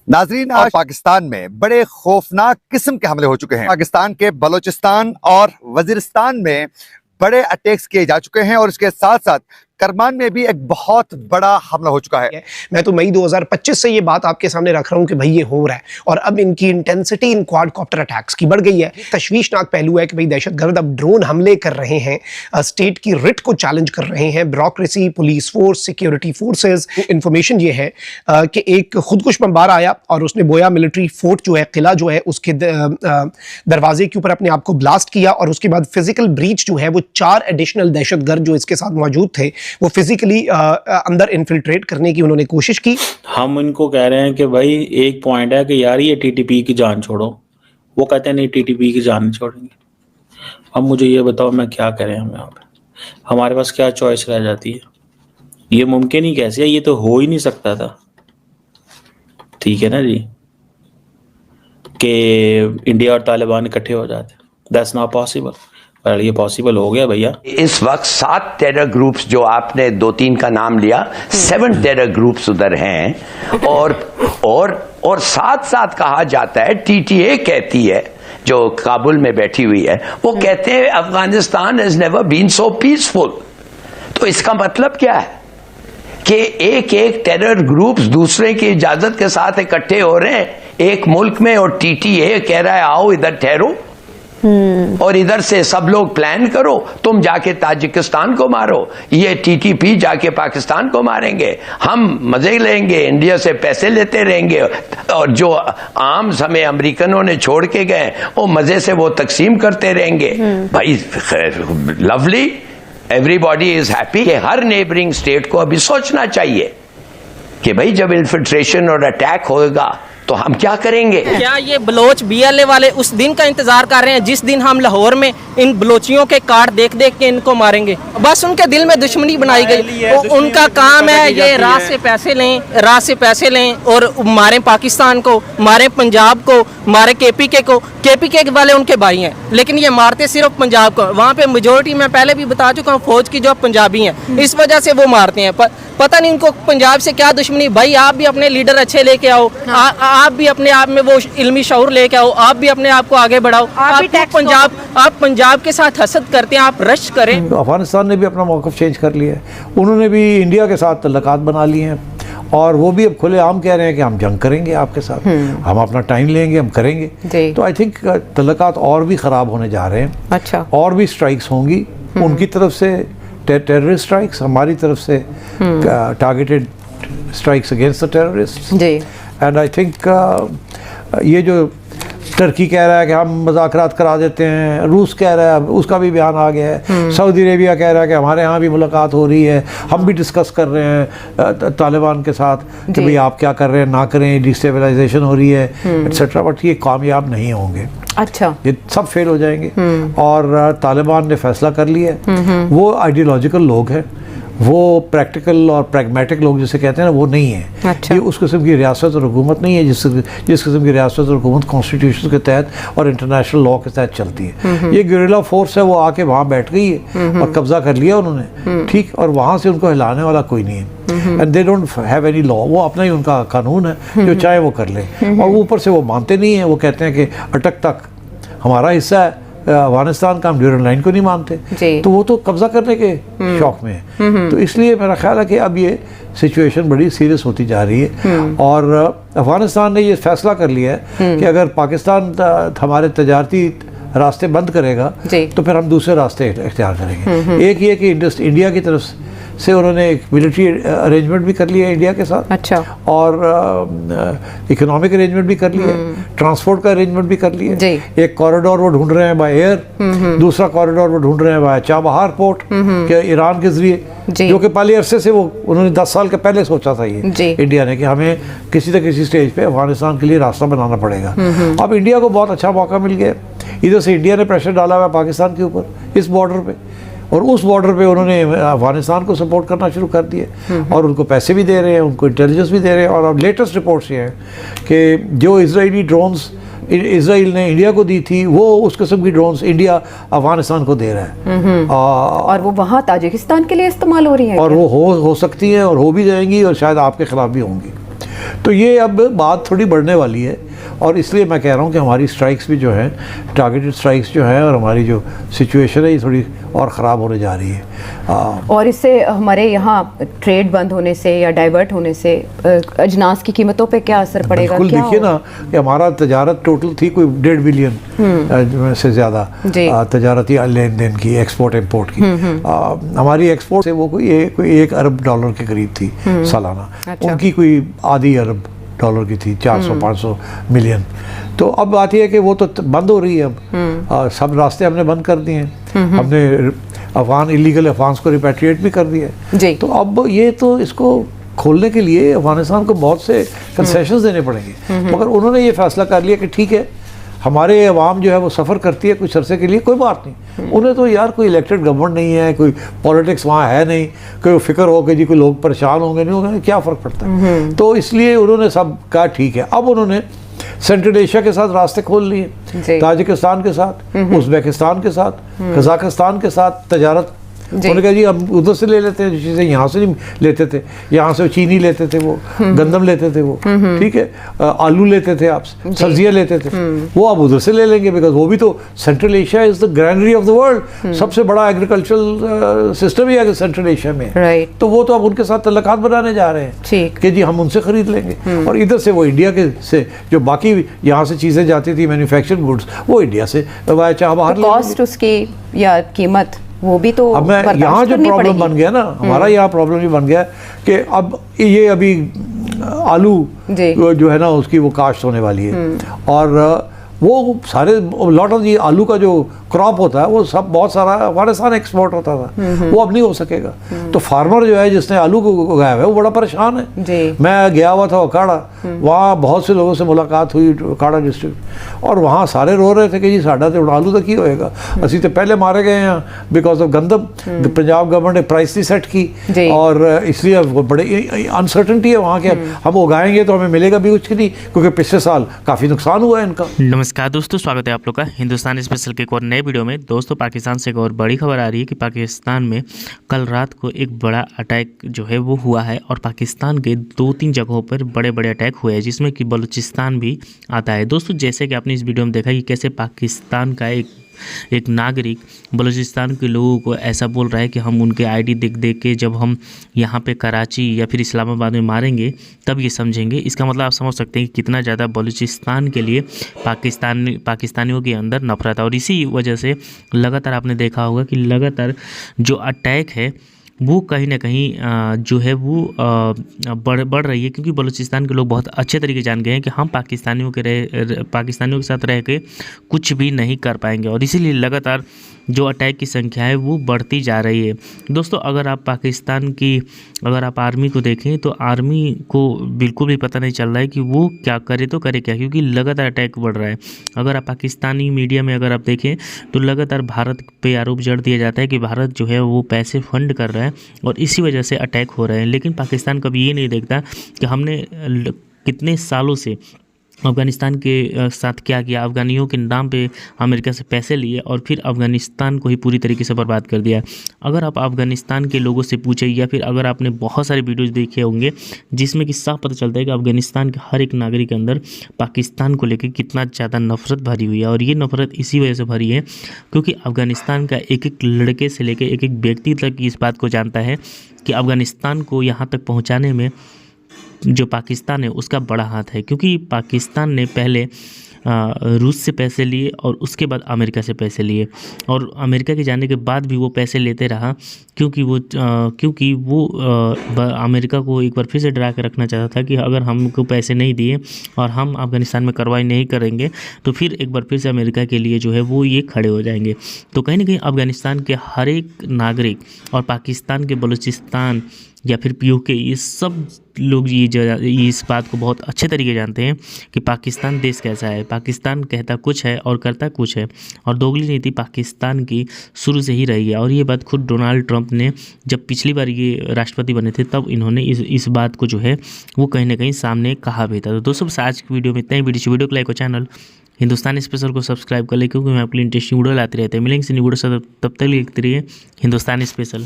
नाजरीन, आज पाकिस्तान में बड़े खौफनाक किस्म के हमले हो चुके हैं। पाकिस्तान के बलोचिस्तान और वजीरिस्तान में बड़े अटैक्स किए जा चुके हैं और इसके साथ साथ करमान में भी एक बहुत बड़ा हमला हो चुका है। मैं तो मई 2025 से ये बात आपके सामने रख रहा हूँ कि भाई ये हो रहा है और अब इनकी इंटेंसिटी इन क्वाडकॉप्टर अटैक्स की बढ़ गई है। तशवीशनाक पहलू है कि भाई दहशतगर्द अब ड्रोन हमले कर रहे हैं, स्टेट की रिट को चैलेंज कर रहे हैं, bureaucracy, police force, security forces. Information ये है कि एक खुदकुश बमबार आया और उसने बोया मिलिट्री फोर्ट जो है, किला जो है, उसके दरवाजे के ऊपर अपने आप को ब्लास्ट किया और उसके बाद फिजिकल ब्रीच जो है वो 4 एडिशनल दहशतगर्द जो इसके साथ मौजूद थे वो फिजिकली अंदर इन्फिल्ट्रेट करने की उन्होंने कोशिश की। हम इनको कह रहे हैं कि भाई एक पॉइंट है कि यार ये टीटीपी की जान छोड़ो, वो कहते हैं नहीं टीटीपी की जान नहीं छोड़ेंगे। अब मुझे ये बताओ मैं क्या करें, हम यहाँ पे हमारे पास क्या चॉइस रह जाती है? ये मुमकिन ही कैसे है? ये तो हो ही नहीं सकता था, ठीक है ना जी, कि इंडिया और तालिबान इकट्ठे हो जाते। दैट्स नॉट पॉसिबल, पर ये पॉसिबल हो गया भैया। इस वक्त 7 टेरर ग्रुप्स, जो आपने 2-3 का नाम लिया, 7 टेरर ग्रुप्स उधर हैं और साथ साथ कहा जाता है, टीटीए कहती है जो काबुल में बैठी हुई है, वो कहते हैं Afghanistan has never been so peaceful. तो इसका मतलब क्या है कि एक एक टेरर ग्रुप्स दूसरे की इजाजत के साथ इकट्ठे हो रहे हैं एक मुल्क में और टीटीए कह रहा है आओ इधर ठहरो और इधर से सब लोग प्लान करो, तुम जाके ताजिकिस्तान को मारो, ये टीटीपी जाके पाकिस्तान को मारेंगे, हम मजे लेंगे, इंडिया से पैसे लेते रहेंगे और जो आर्म्स हमें अमेरिकनों ने छोड़ के गए वो मजे से वो तकसीम करते रहेंगे। भाई लवली, एवरीबॉडी इज हैप्पी। कि हर नेबरिंग स्टेट को अभी सोचना चाहिए कि भाई जब इन्फिल्ट्रेशन और अटैक होगा तो हम क्या करेंगे। क्या ये बलोच बीएलए वाले उस दिन का इंतजार कर रहे हैं जिस दिन हम लाहौर में इन बलोचियों के कार्ड देख देख के इनको मारेंगे? बस उनके दिल में दुश्मनी बनाई गई। उनका काम है ये रात से पैसे लें और मारे पाकिस्तान को, मारे पंजाब को, मारे केपीके को। केपीके वाले उनके भाई हैं लेकिन ये मारते सिर्फ पंजाब को। वहाँ पे मेजोरिटी मैं पहले भी बता चुका हूँ फौज की जो पंजाबी हैं, इस वजह से वो मारते हैं। पता नहीं इनको पंजाब से क्या दुश्मनी। भाई आप भी अपने लीडर अच्छे लेके आओ, आप भी अपने आप में वो इल्मी शऊर लेके आओ, आप भी अपने आप को आगे बढ़ाओ। आप पंजाब के साथ हसद करते हैं, आप रश करें। अफगानिस्तान ने भी अपना मौक़िफ़ चेंज कर लिया है, उन्होंने भी इंडिया के साथ तल्लुकात बना लिए हैं और वो भी अब खुलेआम कह रहे हैं कि हम जंग करेंगे आपके साथ, हम अपना टाइम लेंगे, हम करेंगे। तो आई थिंक तल्लुकात और भी ख़राब होने जा रहे हैं। अच्छा, और भी स्ट्राइक्स होंगी उनकी तरफ से, टेररिस्ट स्ट्राइक्स, हमारी तरफ से targeted strikes against the terrorist. And I think ये जो टर्की कह रहा है कि हम मुज़ाकरात करा देते हैं, रूस कह रहा है, उसका भी बयान आ गया है, सऊदी अरेबिया कह रहा है कि हमारे यहाँ भी मुलाकात हो रही है, हम भी डिस्कस कर रहे हैं तालिबान के साथ कि भाई आप क्या कर रहे हैं, ना करें, डिस्टेबलाइजेशन हो रही है एट्सेट्रा। बट ये कामयाब नहीं होंगे। अच्छा, ये सब फेल हो जाएंगे। और तालिबान ने फैसला कर लिया है, वो आइडियोलॉजिकल लोग हैं, वो प्रैक्टिकल और प्रैग्मेटिक लोग जिसे कहते हैं ना, वो नहीं है। अच्छा। ये उस किस्म की रियासत और हुकूमत नहीं है जिस किस्म की रियासत और हुकूमत कॉन्स्टिट्यूशन के तहत और इंटरनेशनल लॉ के तहत चलती है। ये गुरिल्ला फोर्स है, वो आके वहाँ बैठ गई है और कब्जा कर लिया उन्होंने, ठीक, और वहाँ से उनको हिलाने वाला कोई नहीं है। And they don't have any law, वो अपना ही उनका कानून है, जो चाहे वो कर ले। और ऊपर से वो मानते नहीं है, वो कहते हैं कि अटक तक हमारा हिस्सा है अफगानिस्तान का, हम ड्यूरेंट लाइन को नहीं मानते, तो वो तो कब्जा करने के शौक में है। तो इसलिए मेरा ख्याल है कि अब ये सिचुएशन बड़ी सीरियस होती जा रही है और अफगानिस्तान ने ये फैसला कर लिया है कि अगर पाकिस्तान हमारे तजारती रास्ते बंद करेगा तो फिर हम दूसरे रास्ते इख्तियार करेंगे। एक ये कि इंडिया की तरफ से उन्होंने एक मिलिट्री अरेंजमेंट भी कर लिया इंडिया के साथ। अच्छा। और इकोनॉमिक अरेंजमेंट भी कर लिया, ट्रांसपोर्ट का अरेंजमेंट भी कर लिया। एक कॉरिडोर वो ढूंढ रहे हैं बाय एयर, दूसरा कॉरिडोर वो ढूंढ रहे हैं बाय चाबहार पोर्ट के ईरान के जरिए, जो कि पहले अरसे से वो उन्होंने 10 साल के पहले सोचा था ये इंडिया ने कि हमें किसी न किसी स्टेज पे अफगानिस्तान के लिए रास्ता बनाना पड़ेगा। अब इंडिया को बहुत अच्छा मौका मिल गया, इधर से इंडिया ने प्रेशर डाला हुआ पाकिस्तान के ऊपर इस बॉर्डर पे, और उस बॉर्डर पे उन्होंने अफगानिस्तान को सपोर्ट करना शुरू कर दिए और उनको पैसे भी दे रहे हैं, उनको इंटेलिजेंस भी दे रहे हैं। और अब लेटेस्ट रिपोर्ट्स ये हैं कि जो इजरायली ड्रोन्स इसराइल ने इंडिया को दी थी, वो उस किस्म की ड्रोन्स इंडिया अफगानिस्तान को दे रहा है और वो वहाँ ताजिकिस्तान के लिए इस्तेमाल हो रही है, और वो हो सकती हैं और हो भी जाएंगी और शायद आपके खिलाफ भी होंगी। तो ये अब बात थोड़ी बढ़ने वाली है, और इसलिए मैं कह रहा हूँ कि हमारी स्ट्राइक्स भी जो हैं, टारगेटेड स्ट्राइक्स जो हैं, और हमारी जो सिचुएशन है ये थोड़ी और ख़राब होने जा रही है। और इससे हमारे यहाँ ट्रेड बंद होने से या डाइवर्ट होने से अजनास की कीमतों पे क्या असर पड़ेगा? बिल्कुल, देखिए ना कि हमारा तजारत टोटल थी कोई 1.5 बिलियन से ज़्यादा तजारती लेन देन की, एक्सपोर्ट इम्पोर्ट की। हमारी एक्सपोर्ट से वो कोई 1 अरब डॉलर के करीब थी सालाना। अच्छा। उनकी कोई आधी अरब डॉलर की थी, 400-500 मिलियन। तो अब बात यह है कि वो तो बंद हो रही है अब। सब रास्ते हमने बंद कर दिए हैं। हमने अफगान इलीगल अफगान्स को रिपैट्रिएट भी कर दिया है। तो अब ये तो इसको खोलने के लिए अफगानिस्तान को बहुत से कंसेशंस देने पड़ेंगे, मगर उन्होंने ये फैसला कर लिया कि ठीक है, हमारे अवाम जो है वो सफ़र करती है कुछ अरसे के लिए, कोई बात नहीं। उन्हें तो यार कोई इलेक्टेड गवर्नमेंट नहीं है, कोई पॉलिटिक्स वहाँ है नहीं, कोई फिक्र हो कि जी कोई लोग परेशान होंगे नहीं होंगे, क्या फ़र्क पड़ता है। तो इसलिए उन्होंने सब कहा ठीक है। अब उन्होंने सेंट्रल एशिया के साथ रास्ते खोल लिए, ताजिकिस्तान के साथ, उज़्बेकिस्तान के साथ, कजाकिस्तान के साथ तजारत। उन्होंने कहा जी हम उधर से ले लेते हैं, चीज़ें यहाँ से नहीं लेते थे, यहाँ से चीनी लेते थे, वो गंदम लेते थे, वो ठीक है, आलू लेते थे, आपसे सब्जियाँ लेते थे, वो आप उधर से ले लेंगे, बिकॉज वो भी तो central Asia is the granary of the world. सबसे बड़ा एग्रीकल्चरल सिस्टम ही है सेंट्रल एशिया में। तो वो तो अब उनके साथ तल्लुकात बनाने जा रहे हैं कि जी हम उनसे खरीद लेंगे, और इधर से वो इंडिया के से जो बाकी यहाँ से चीज़ें जाती थी मैन्युफैक्चरिंग गुड्स, वो इंडिया से चाह बाहर कॉस्ट उसकी या कीमत वो भी तो अब मैं यहाँ जो प्रॉब्लम बन गया ना, हमारा यहाँ प्रॉब्लम ये बन गया कि अब ये अभी आलू जो है ना उसकी वो काश्त होने वाली है, और वो सारे लॉट ऑफ ये आलू का जो क्रॉप होता है वो सब बहुत सारा अफगानिस्तान एक्सपोर्ट होता था, वो अब नहीं हो सकेगा। तो फार्मर जो है जिसने आलू को उगाया है वो बड़ा परेशान है। मैं गया हुआ था ओकाड़ा, वहाँ बहुत से लोगों से मुलाकात हुई ओकाड़ा डिस्ट्रिक्ट, और वहाँ सारे रो रहे थे कि जी साढ़ा तो आलू तक ही होएगा, असी तो पहले मारे गए हैं बिकॉज ऑफ गंदम। पंजाब गवर्नमेंट ने प्राइस नहीं सेट की, और इसलिए बड़े अनसर्टनटी है वहाँ के। हम उगाएंगे तो हमें मिलेगा भी कुछ नहीं, क्योंकि पिछले साल काफ़ी नुकसान हुआ है इनका। नमस्कार दोस्तों, स्वागत है आप लोग का हिंदुस्तान स्पेशल के एक और नए वीडियो में। दोस्तों, पाकिस्तान से एक और बड़ी खबर आ रही है कि पाकिस्तान में कल रात को एक बड़ा अटैक जो है वो हुआ है, और पाकिस्तान के 2-3 जगहों पर बड़े बड़े अटैक हुए हैं, जिसमें कि बलूचिस्तान भी आता है। दोस्तों, जैसे कि आपने इस वीडियो में देखा कि कैसे पाकिस्तान का एक नागरिक बलूचिस्तान के लोगों को ऐसा बोल रहा है कि हम उनके आईडी देख के जब हम यहाँ पे कराची या फिर इस्लामाबाद में मारेंगे तब ये समझेंगे। इसका मतलब आप समझ सकते हैं कि कितना ज़्यादा बलूचिस्तान के लिए पाकिस्तानियों के अंदर नफरत है। और इसी वजह से लगातार आपने देखा होगा कि लगातार जो अटैक है वो कहीं ना कहीं जो है वो बढ़ रही है, क्योंकि बलूचिस्तान के लोग बहुत अच्छे तरीके जान गए हैं कि हम पाकिस्तानियों के साथ रह के कुछ भी नहीं कर पाएंगे, और इसीलिए लगातार जो अटैक की संख्या है वो बढ़ती जा रही है। दोस्तों, अगर आप पाकिस्तान की आर्मी को देखें तो आर्मी को बिल्कुल भी पता नहीं चल रहा है कि वो क्या करे तो करे क्या, क्योंकि लगातार अटैक बढ़ रहा है। अगर आप पाकिस्तानी मीडिया में अगर आप देखें तो लगातार भारत पे आरोप जड़ दिया जाता है कि भारत जो है वो पैसे फंड कर रहा है और इसी वजह से अटैक हो रहे हैं। लेकिन पाकिस्तान कभी ये नहीं देखता कि हमने कितने सालों से अफ़गानिस्तान के साथ क्या किया, अफ़गानियों के नाम पे अमेरिका से पैसे लिए और फिर अफ़गानिस्तान को ही पूरी तरीके से बर्बाद कर दिया। अगर आप अफ़गानिस्तान के लोगों से पूछे या फिर अगर आपने बहुत सारे वीडियोस देखे होंगे जिसमें कि साफ पता चलता है कि अफ़गानिस्तान के हर एक नागरिक के अंदर पाकिस्तान को लेकर कितना ज़्यादा नफरत भरी हुई है। और ये नफरत इसी वजह से भरी है क्योंकि अफ़गानिस्तान का एक एक लड़के से लेकर एक एक व्यक्ति तक इस बात को जानता है कि अफ़गानिस्तान को यहाँ तक पहुँचाने में जो पाकिस्तान है उसका बड़ा हाथ है, क्योंकि पाकिस्तान ने पहले रूस से पैसे लिए और उसके बाद अमेरिका से पैसे लिए, और अमेरिका के जाने के बाद भी वो पैसे लेते रहा क्योंकि वो अमेरिका को एक बार फिर से डरा के रखना चाहता था कि अगर हमको पैसे नहीं दिए और हम अफ़गानिस्तान में कार्रवाई नहीं करेंगे तो फिर एक बार फिर से अमेरिका के लिए जो है वो ये खड़े हो जाएंगे। तो कहीं ना कहीं अफ़गानिस्तान के हर एक नागरिक और पाकिस्तान के बलूचिस्तान या फिर पीओके ये सब लोग ये इस बात को बहुत अच्छे तरीके जानते हैं कि पाकिस्तान देश कैसा है। पाकिस्तान कहता कुछ है और करता कुछ है, और दोगली नीति पाकिस्तान की शुरू से ही रही है। और ये बात खुद डोनाल्ड ट्रंप ने जब पिछली बार ये राष्ट्रपति बने थे तब इन्होंने इस बात को जो है वो कहीं ना कहीं सामने कहा भी था। तो दोस्तों, बस आज की वीडियो में इतना ही। वीडियो को लाइक और चैनल हिंदुस्तान स्पेशल को सब्सक्राइब कर ले, क्योंकि मैं आपके लिए इंटरेस्टिंग वीडियो लाते रहते हैं। मिलेंगे वीडियो से, तब तक लिखते रहिए हिंदुस्तान स्पेशल।